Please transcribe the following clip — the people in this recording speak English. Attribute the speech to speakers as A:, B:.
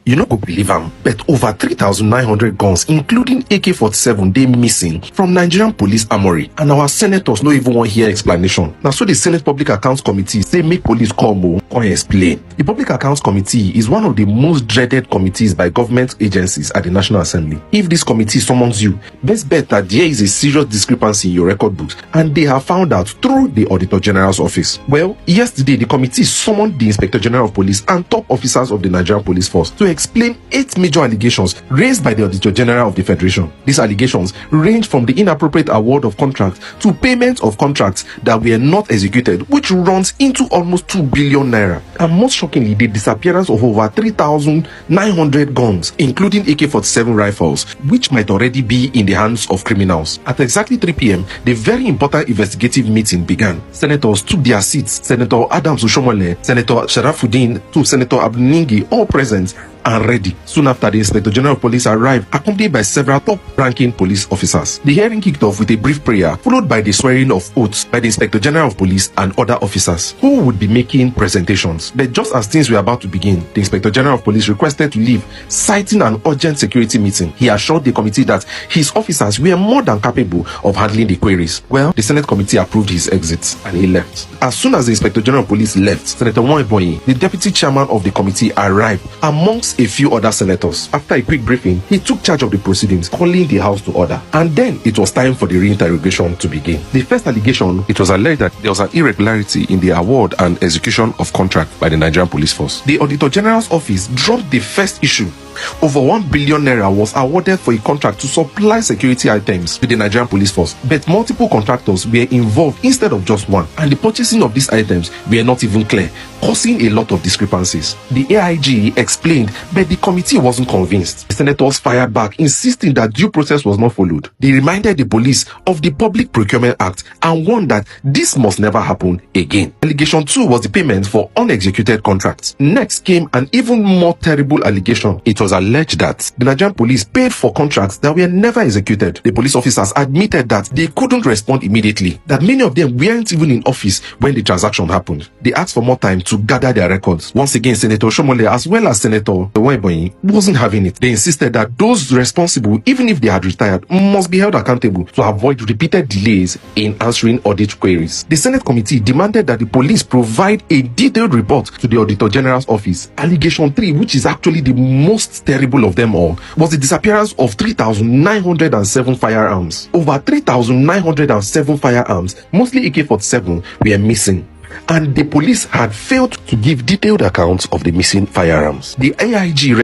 A: You no go believe am, but over 3,900 guns, including AK-47, dey missing from Nigerian police armory, and our senators no even wan hear explanation. Na so the Senate Public Accounts Committee say make police come explain. The Public Accounts Committee is one of the most dreaded committees by government agencies at the National Assembly. If this committee summons you, best bet that there is a serious discrepancy in your record books, and they have found out through the Auditor General's office. Well, yesterday the committee summoned the Inspector General of Police and top officers of the Nigerian Police Force to explain 8 major allegations raised by the Auditor General of the Federation. These allegations range from the inappropriate award of contracts to payment of contracts that were not executed, which runs into almost 2 billion naira. And most shockingly, the disappearance of over 3,900 guns, including AK-47 rifles, which might already be in the hands of criminals. At exactly 3 p.m., the very important investigative meeting began. Senators took their seats. Senator Adams Oshomole, Senator Sharafuddin, to Senator Abningi, all present and ready. Soon after, the Inspector General of Police arrived, accompanied by several top-ranking police officers. The hearing kicked off with a brief prayer, followed by the swearing of oaths by the Inspector General of Police and other officers, who would be making presentations. But just as things were about to begin, the Inspector General of Police requested to leave, citing an urgent security meeting. He assured the committee that his officers were more than capable of handling the queries. Well, the Senate committee approved his exit, and he left. As soon as the Inspector General of Police left, Senator Moeboyi, the deputy chairman of the committee, arrived amongst a few other senators. After a quick briefing, he took charge of the proceedings, calling the House to order. And then it was time for the reinterrogation to begin. The first allegation, it was alleged that there was an irregularity in the award and execution of contract by the Nigerian Police Force. The Auditor General's office dropped the first issue. Over 1 billion naira was awarded for a contract to supply security items to the Nigerian Police Force, but multiple contractors were involved instead of just one, and the purchasing of these items were not even clear, causing a lot of discrepancies. The AIG explained, but the committee wasn't convinced. The senators fired back, insisting that due process was not followed. They reminded the police of the Public Procurement Act and warned that this must never happen again. Allegation 2 was the payment for unexecuted contracts. Next came an even more terrible allegation. It was alleged that the Nigerian police paid for contracts that were never executed. The police officers admitted that they couldn't respond immediately, that many of them weren't even in office when the transaction happened. They asked for more time to gather their records. Once again, Senator Shomole as well as Senator Moeboyi wasn't having it. They insisted that those responsible, even if they had retired, must be held accountable to avoid repeated delays in answering audit queries. The Senate committee demanded that the police provide a detailed report to the Auditor General's office. Allegation 3, which is actually the most terrible of them all, was the disappearance of 3,907 firearms. Over 3,907 firearms, mostly AK-47, were missing, and the police had failed to give detailed accounts of the missing firearms. The AIG